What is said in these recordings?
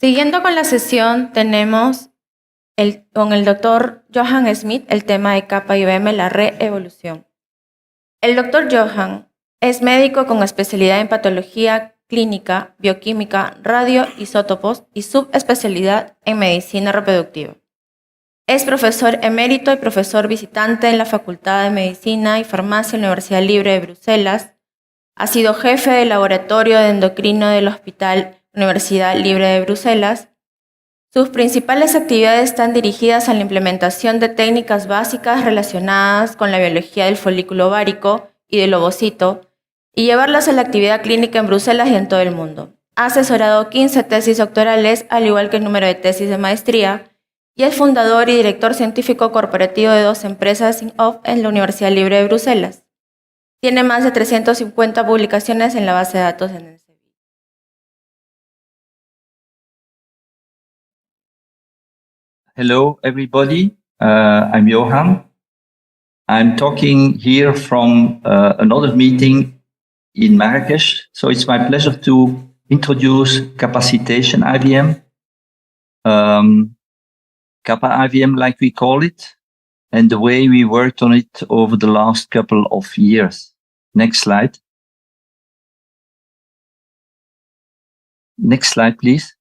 Siguiendo con la sesión, tenemos con el doctor Johan Smith el tema de capa IBM, la reevolución. El doctor Johan es médico con especialidad en patología clínica, bioquímica, radioisótopos y subespecialidad en medicina reproductiva. Es profesor emérito y profesor visitante en la Facultad de Medicina y Farmacia de la Universidad Libre de Bruselas. Ha sido jefe del laboratorio de endocrino del Hospital Universidad Libre de Bruselas. Sus principales actividades están dirigidas a la implementación de técnicas básicas relacionadas con la biología del folículo ovárico y del ovocito y llevarlas a la actividad clínica en Bruselas y en todo el mundo. Ha asesorado 15 tesis doctorales, al igual que el número de tesis de maestría, y es fundador y director científico corporativo de 2 empresas spin-off en la Universidad Libre de Bruselas. Tiene más de 350 publicaciones en la base de datos en Elsevier. Hello, everybody. I'm Johan. I'm talking here from another meeting in Marrakesh. So it's my pleasure to introduce capacitation IVM, Kappa IVM, like we call it, and the way we worked on it over the last couple of years. Next slide. Next slide, please.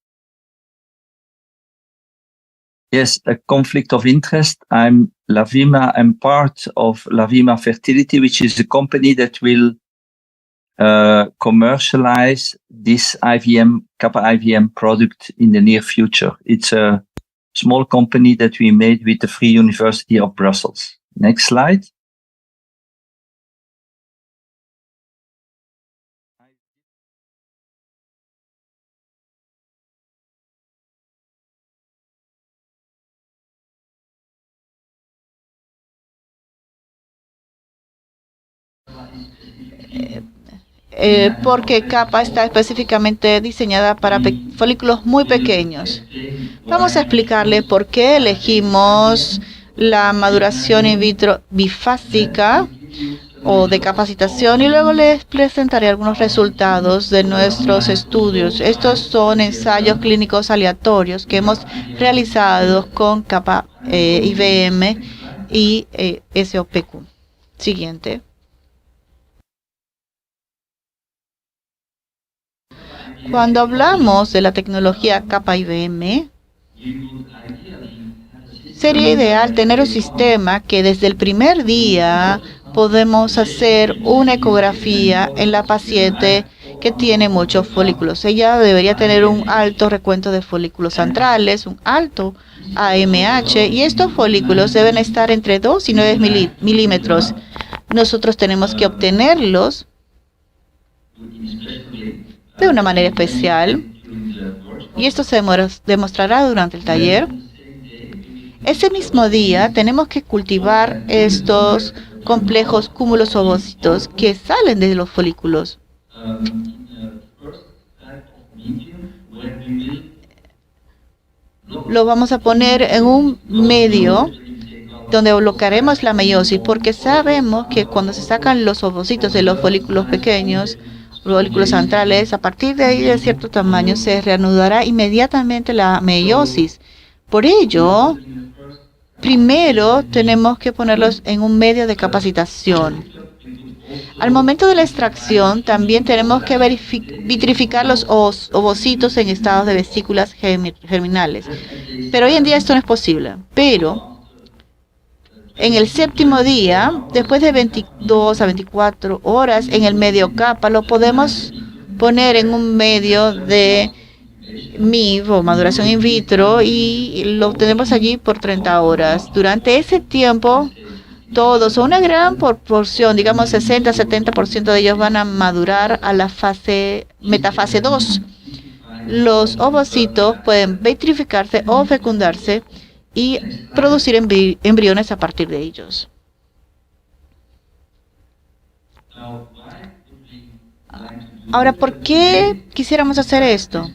Yes, a conflict of interest. I'm part of Lavima Fertility, which is a company that will commercialize this Kappa IVM product in the near future. It's a small company that we made with the Free University of Brussels. Next slide. Porque Kappa está específicamente diseñada para folículos muy pequeños. Vamos a explicarle por qué elegimos la maduración in vitro bifásica o de capacitación y luego les presentaré algunos resultados de nuestros estudios. Estos son ensayos clínicos aleatorios que hemos realizado con Kappa IVM y SOPQ. Siguiente. Cuando hablamos de la tecnología Kappa IVM, sería ideal tener un sistema que desde el primer día podemos hacer una ecografía en la paciente que tiene muchos folículos. Ella debería tener un alto recuento de folículos centrales, un alto AMH, y estos folículos deben estar entre 2 y 9 milímetros. Nosotros tenemos que obtenerlos de una manera especial, y esto se demostrará durante el taller. Ese mismo día tenemos que cultivar estos complejos cúmulos ovocitos que salen de los folículos. Lo vamos a poner en un medio donde bloquearemos la meiosis, porque sabemos que cuando se sacan los ovocitos de los folículos pequeños, folículos centrales, a partir de ahí de cierto tamaño se reanudará inmediatamente la meiosis. Por ello, primero tenemos que ponerlos en un medio de capacitación. Al momento de la extracción, también tenemos que vitrificar los ovocitos en estados de vesículas germinales. Pero hoy en día esto no es posible. Pero en el 7º día, después de 22 a 24 horas en el medio Kappa, lo podemos poner en un medio de MIV o maduración in vitro y lo tenemos allí por 30 horas. Durante ese tiempo, todos o una gran proporción, digamos 60-70% de ellos van a madurar a la metafase 2. Los ovocitos pueden vitrificarse o fecundarse y producir embriones a partir de ellos. Ahora, ¿por qué quisiéramos hacer esto?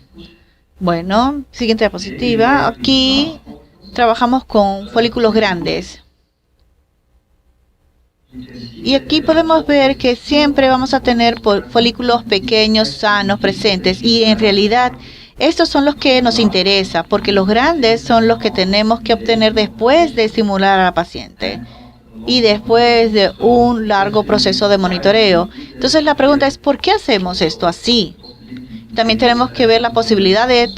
Bueno, siguiente diapositiva. Aquí trabajamos con folículos grandes. Y aquí podemos ver que siempre vamos a tener folículos pequeños, sanos, presentes. Y en realidad Estos son los que nos interesa, porque los grandes son los que tenemos que obtener después de estimular a la paciente y después de un largo proceso de monitoreo. Entonces la pregunta es, ¿por qué hacemos esto así? También tenemos que ver la posibilidad de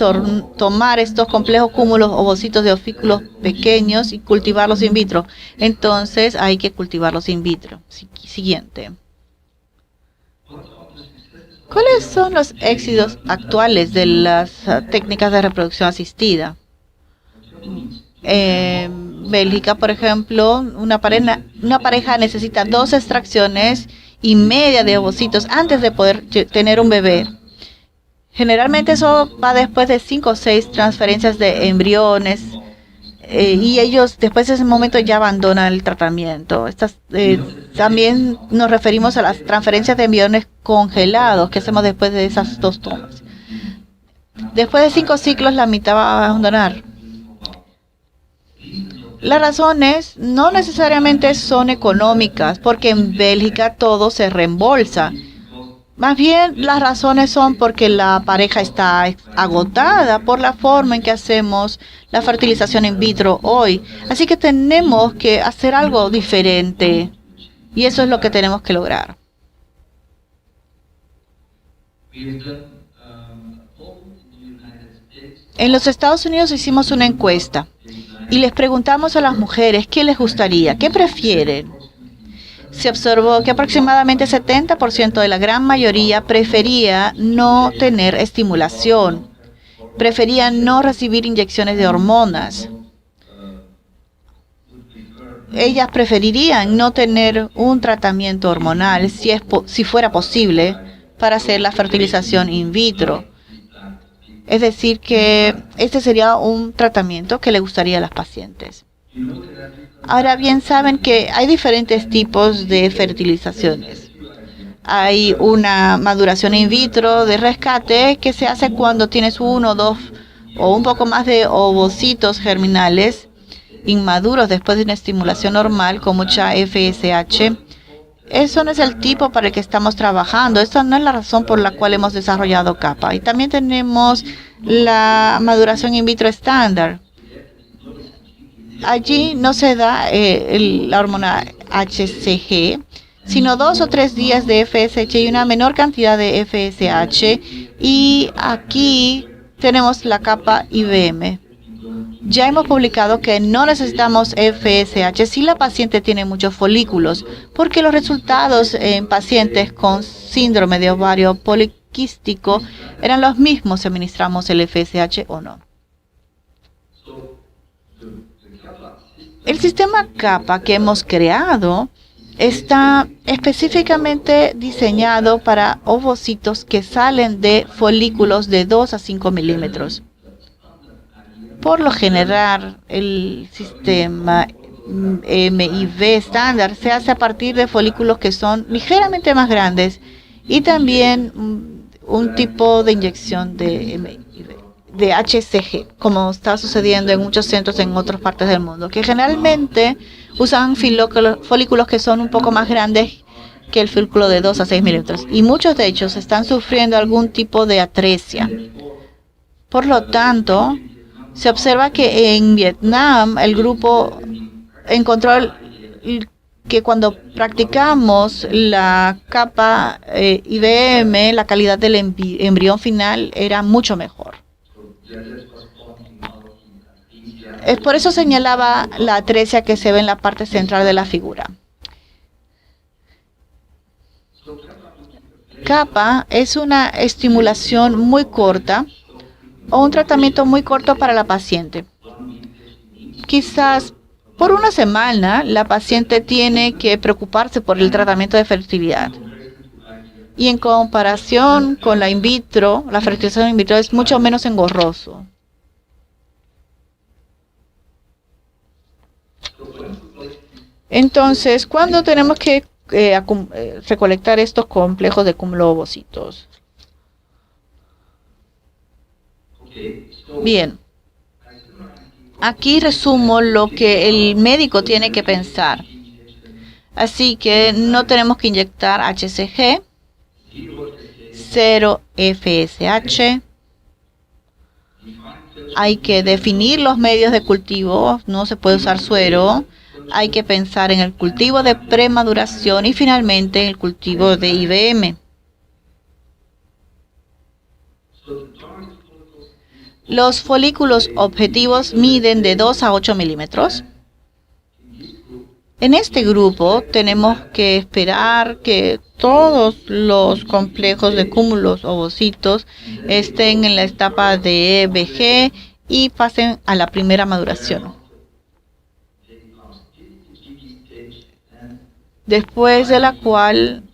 tomar estos complejos cúmulos ovocitos de ofículos pequeños y cultivarlos in vitro. Entonces hay que cultivarlos in vitro. Siguiente. ¿Cuáles son los éxitos actuales de las técnicas de reproducción asistida? En Bélgica, por ejemplo, una pareja necesita 2 extracciones y media de ovocitos antes de poder tener un bebé. Generalmente eso va después de 5 o 6 transferencias de embriones y ellos después de ese momento ya abandonan el tratamiento. También nos referimos a las transferencias de embriones congelados que hacemos después de esas 2 tomas. Después de 5 ciclos la mitad va a abandonar. Las razones no necesariamente son económicas, porque en Bélgica todo se reembolsa. Más bien, las razones son porque la pareja está agotada por la forma en que hacemos la fertilización in vitro hoy. Así que tenemos que hacer algo diferente. Y eso es lo que tenemos que lograr. En los Estados Unidos hicimos una encuesta y les preguntamos a las mujeres qué les gustaría, qué prefieren. Se observó que aproximadamente 70% de la gran mayoría prefería no tener estimulación, preferían no recibir inyecciones de hormonas. Ellas preferirían no tener un tratamiento hormonal si fuera posible para hacer la fertilización in vitro. Es decir, que este sería un tratamiento que le gustaría a las pacientes. Ahora bien, saben que hay diferentes tipos de fertilizaciones. Hay una maduración in vitro de rescate que se hace cuando tienes 1, 2 o un poco más de ovocitos germinales inmaduros después de una estimulación normal con mucha FSH. Eso no es el tipo para el que estamos trabajando. Esta no es la razón por la cual hemos desarrollado CAPA. Y también tenemos la maduración in vitro estándar. Allí no se da la hormona HCG, sino 2 o 3 días de FSH y una menor cantidad de FSH. Y aquí tenemos la capa IBM. Ya hemos publicado que no necesitamos FSH si la paciente tiene muchos folículos, porque los resultados en pacientes con síndrome de ovario poliquístico eran los mismos si administramos el FSH o no. El sistema CAPA que hemos creado está específicamente diseñado para ovocitos que salen de folículos de 2 a 5 milímetros. Por lo general, el sistema MIV estándar se hace a partir de folículos que son ligeramente más grandes y también un tipo de inyección de HCG, como está sucediendo en muchos centros en otras partes del mundo, que generalmente usan folículos que son un poco más grandes que el folículo de 2 a 6 milímetros. Y muchos de ellos están sufriendo algún tipo de atresia. Por lo tanto, se observa que en Vietnam el grupo encontró que cuando practicamos la capa IBM, la calidad del embrión final era mucho mejor. Es por eso señalaba la atresia que se ve en la parte central de la figura. CAPA es una estimulación muy corta o un tratamiento muy corto para la paciente. Quizás por una semana la paciente tiene que preocuparse por el tratamiento de fertilidad. Y en comparación con la in vitro, la fertilización in vitro es mucho menos engorroso. Entonces, ¿cuándo tenemos que recolectar estos complejos de cúmulo ovocitos? Bien. Aquí resumo lo que el médico tiene que pensar. Así que no tenemos que inyectar HCG, 0 FSH, hay que definir los medios de cultivo, no se puede usar suero, hay que pensar en el cultivo de premaduración y finalmente el cultivo de IBM. Los folículos objetivos miden de 2 a 8 milímetros. En este grupo tenemos que esperar que todos los complejos de cúmulos ovocitos estén en la etapa de EBG y pasen a la primera maduración. Después de la cual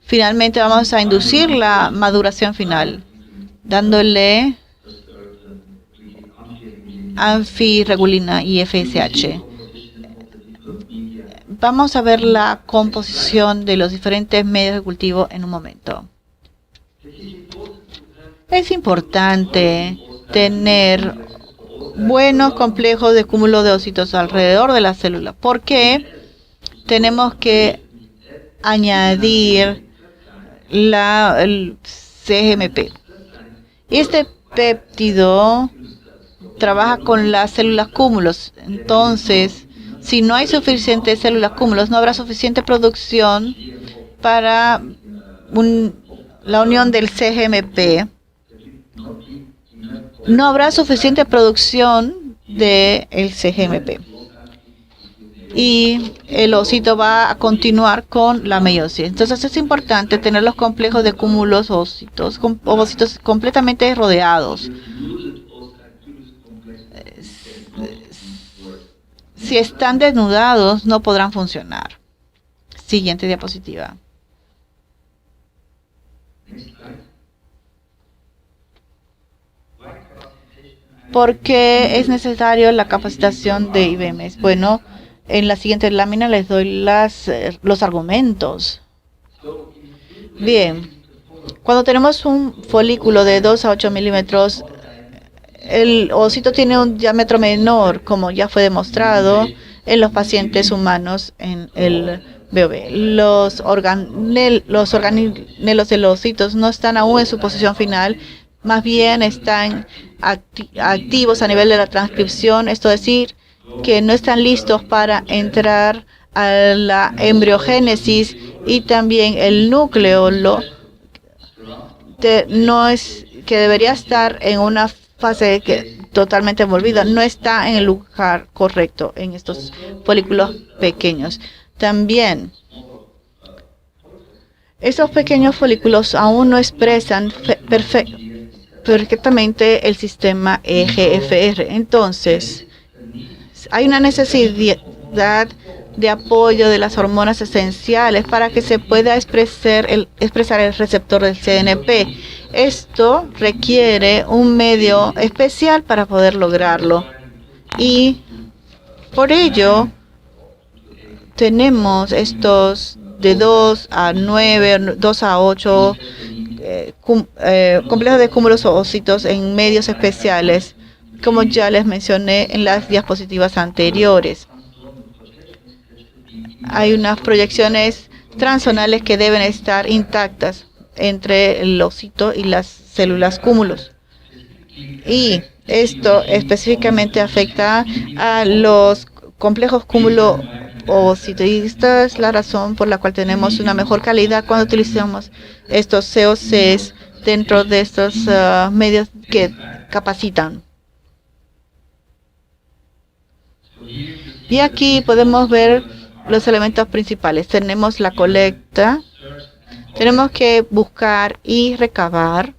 finalmente vamos a inducir la maduración final, dándole anfiregulina y FSH. Vamos a ver la composición de los diferentes medios de cultivo en un momento. Es importante tener buenos complejos de cúmulo de ovocitos alrededor de la célula, porque tenemos que añadir el CGMP. Este péptido trabaja con las células cúmulos, entonces si no hay suficientes células cúmulos, no habrá suficiente producción para la unión del CGMP. No habrá suficiente producción del CGMP. Y el ovocito va a continuar con la meiosis. Entonces es importante tener los complejos de cúmulos ovocitos completamente rodeados. Si están desnudados, no podrán funcionar. Siguiente diapositiva. ¿Por qué es necesario la capacitación de IBM? Bueno, en la siguiente lámina les doy los argumentos. Bien, cuando tenemos un folículo de 2 a 8 milímetros, el ovocito tiene un diámetro menor, como ya fue demostrado en los pacientes humanos en el BOB. Los organelos del ovocito no están aún en su posición final, más bien están activos a nivel de la transcripción, esto es decir, que no están listos para entrar a la embriogénesis, y también el núcleo no es que debería estar en una fase totalmente envolvida, no está en el lugar correcto en estos folículos pequeños. También esos pequeños folículos aún no expresan perfectamente el sistema EGFR. Entonces, hay una necesidad de apoyo de las hormonas esenciales para que se pueda expresar el receptor del CNP. Esto requiere un medio especial para poder lograrlo. Y por ello, tenemos estos de 2 a 9, 2 a 8 complejos de cúmulos ovocitos en medios especiales, como ya les mencioné en las diapositivas anteriores. Hay unas proyecciones transzonales que deben estar intactas entre el ovocito y las células cúmulos. Y esto específicamente afecta a los complejos cúmulo ovocito. Y esta es la razón por la cual tenemos una mejor calidad cuando utilizamos estos COCs dentro de estos medios que capacitan. Y aquí podemos ver los elementos principales. Tenemos la colecta. Tenemos que buscar y recabar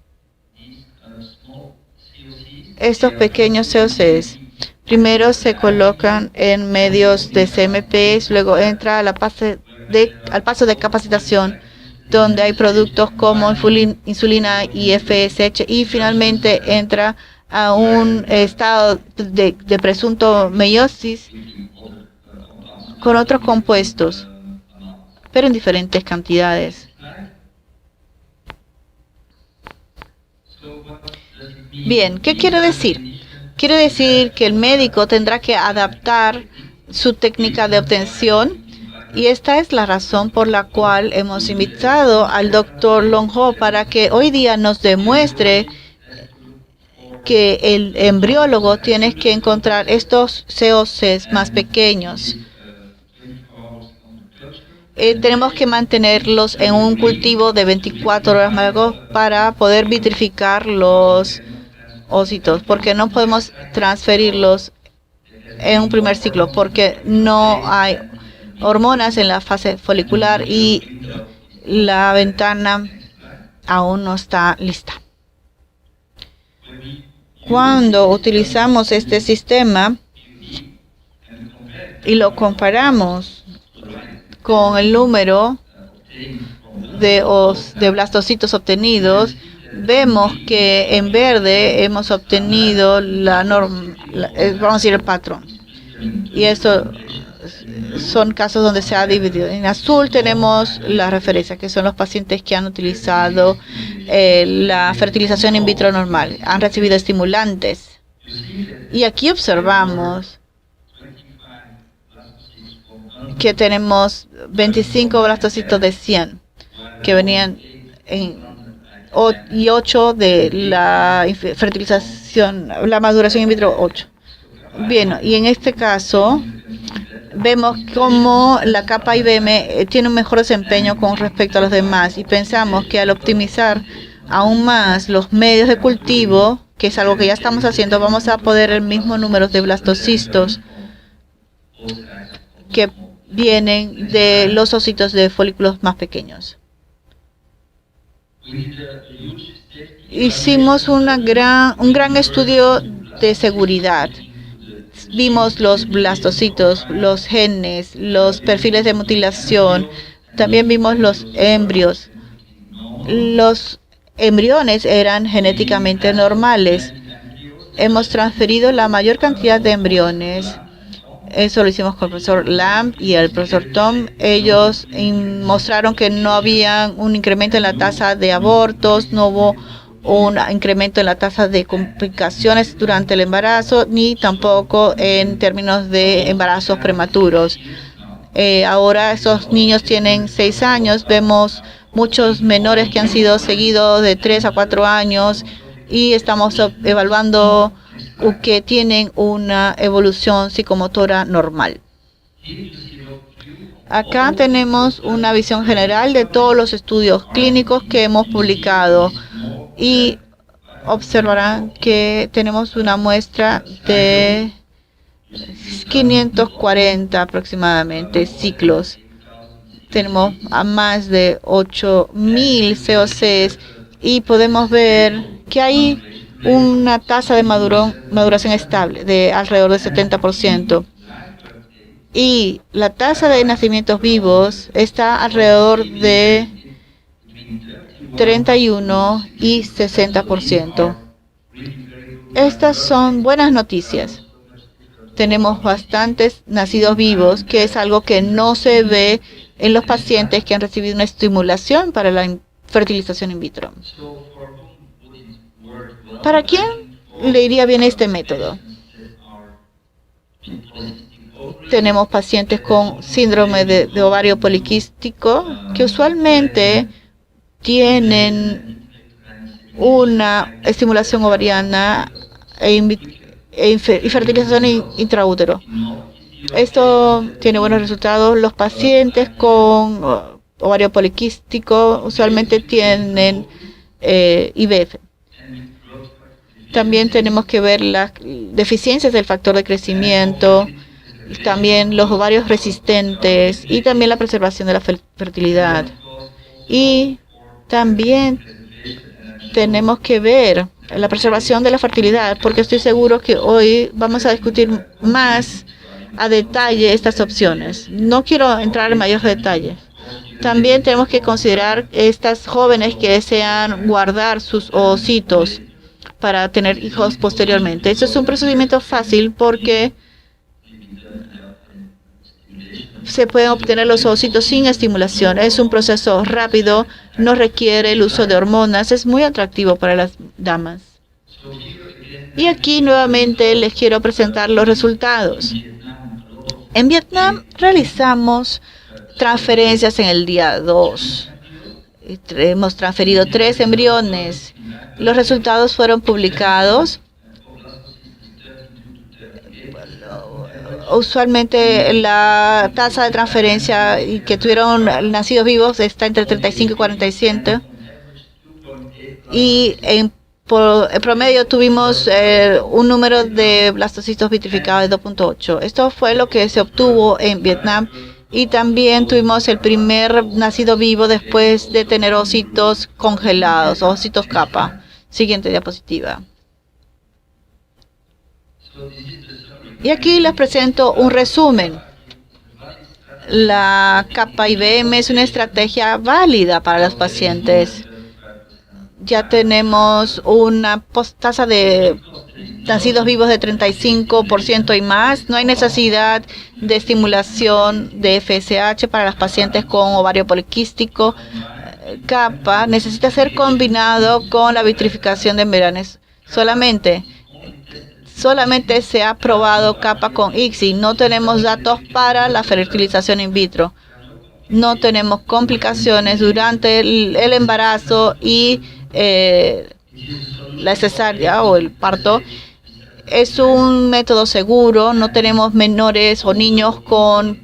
estos pequeños COCs. Primero se colocan en medios de CMP, luego entra al paso de capacitación, donde hay productos como insulina y FSH, y finalmente entra a un estado de presunto meiosis con otros compuestos, pero en diferentes cantidades. Bien, ¿qué quiero decir? Quiere decir que el médico tendrá que adaptar su técnica de obtención, y esta es la razón por la cual hemos invitado al Dr. Long Ho para que hoy día nos demuestre que el embriólogo tiene que encontrar estos COCs más pequeños. Tenemos que mantenerlos en un cultivo de 24 horas más largo para poder vitrificar los ósitos, porque no podemos transferirlos en un primer ciclo, porque no hay hormonas en la fase folicular y la ventana aún no está lista. Cuando utilizamos este sistema y lo comparamos con el número de blastocitos obtenidos, vemos que en verde hemos obtenido vamos a decir, el patrón. Y esto son casos donde se ha dividido. En azul tenemos la referencia, que son los pacientes que han utilizado la fertilización in vitro normal, han recibido estimulantes. Y aquí observamos que tenemos 25 blastocitos de 100 que venían y 8 de la fertilización, la maduración in vitro 8. Bien, y en este caso vemos cómo la capa IBM tiene un mejor desempeño con respecto a los demás, y pensamos que al optimizar aún más los medios de cultivo, que es algo que ya estamos haciendo, vamos a poder el mismo número de blastocistos que vienen de los ocitos de folículos más pequeños. Hicimos un gran estudio de seguridad. Vimos los blastocitos, los genes, los perfiles de mutilación. También vimos los embrios. Los embriones eran genéticamente normales. Hemos transferido la mayor cantidad de embriones. Eso lo hicimos con el profesor Lamb y el profesor Tom. Ellos mostraron que no había un incremento en la tasa de abortos, no hubo un incremento en la tasa de complicaciones durante el embarazo, ni tampoco en términos de embarazos prematuros. Ahora esos niños tienen 6 años, vemos muchos menores que han sido seguidos de 3 a 4 años y estamos evaluando que tienen una evolución psicomotora normal. Acá tenemos una visión general de todos los estudios clínicos que hemos publicado y observarán que tenemos una muestra de 540 aproximadamente ciclos. Tenemos a más de 8.000 COCs y podemos ver que hay una tasa de maduración estable de alrededor del 70%. Y la tasa de nacimientos vivos está alrededor de 31 y 60%. Estas son buenas noticias. Tenemos bastantes nacidos vivos, que es algo que no se ve en los pacientes que han recibido una estimulación para la fertilización in vitro. ¿Para quién le iría bien este método? Tenemos pacientes con síndrome de ovario poliquístico que usualmente tienen una estimulación ovariana y fertilización intraútero. Esto tiene buenos resultados. Los pacientes con ovario poliquístico usualmente tienen IVF. También tenemos que ver las deficiencias del factor de crecimiento, también los ovarios resistentes y también la preservación de la fertilidad. Y también tenemos que ver la preservación de la fertilidad, porque estoy seguro que hoy vamos a discutir más a detalle estas opciones. No quiero entrar en mayores detalles. También tenemos que considerar estas jóvenes que desean guardar sus ositos para tener hijos posteriormente. Eso es un procedimiento fácil porque se pueden obtener los ovocitos sin estimulación. Es un proceso rápido, no requiere el uso de hormonas, es muy atractivo para las damas. Y aquí nuevamente les quiero presentar los resultados. En Vietnam realizamos transferencias en el día 2. Hemos transferido 3 embriones. Los resultados fueron publicados Usualmente la tasa de transferencia y que tuvieron nacidos vivos está entre 35 y 47. Y en promedio tuvimos un número de blastocitos vitrificados de 2.8. Esto fue lo que se obtuvo en Vietnam. Y también tuvimos el primer nacido vivo después de tener ositos congelados, ositos kappa. Siguiente diapositiva. Y aquí les presento un resumen. La kappa IBM es una estrategia válida para los pacientes. Ya tenemos una tasa de nacidos vivos de 35% y más. No hay necesidad de estimulación de FSH para los pacientes con ovario poliquístico. Kappa necesita ser combinado con la vitrificación de embriones. Solamente se ha probado kappa con ICSI. No tenemos datos para la fertilización in vitro. No tenemos complicaciones durante el embarazo y la cesárea o el parto. Es un método seguro. No tenemos menores o niños con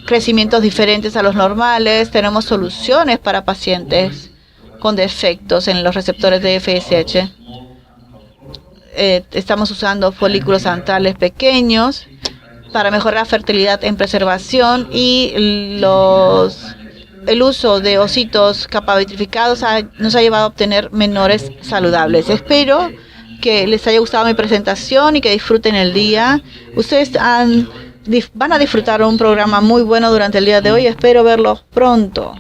crecimientos diferentes a los normales. Tenemos soluciones para pacientes con defectos en los receptores de FSH. Estamos usando folículos antrales pequeños para mejorar la fertilidad en preservación y el uso de ositos kappa vitrificados nos ha llevado a obtener menores saludables. Espero que les haya gustado mi presentación y que disfruten el día. Ustedes van a disfrutar un programa muy bueno durante el día de hoy. Espero verlos pronto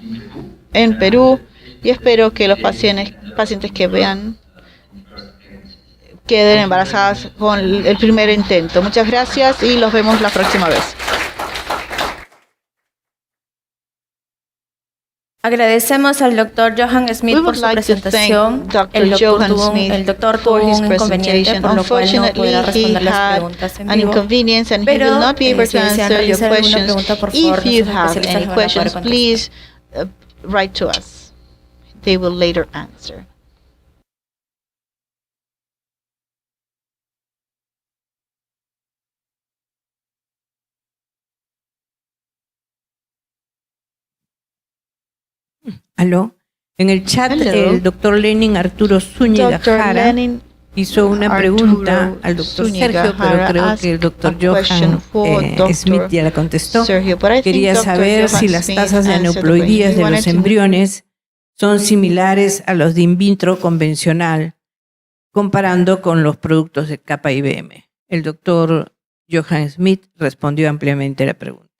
en Perú y espero que los pacientes que vean queden embarazadas con el primer intento. Muchas gracias y los vemos la próxima vez. Agradecemos al Dr. Johan Smith por su presentación. El doctor tuvo un inconveniente, por lo cual no podrá responder las preguntas en vivo. Pero si desean realizar alguna pregunta, por favor, if you nuestros have especialistas any les van a poder questions, contestar. please write to us. They will later answer. Aló. En el chat, Hello. el doctor Lenin Arturo Zúñiga Dr. Jara Lenin hizo una Arturo pregunta al doctor Zúñiga Sergio, pero Jara creo asked que el doctor a question for Johan Dr. Smith ya la contestó. Sergio, but I think Quería Dr. saber Johan si las Smith tasas de answered the aneuploidías question. de We los wanted to- embriones son similares a los de in vitro convencional, comparando con los productos de kappa IBM. El doctor Johan Smith respondió ampliamente a la pregunta.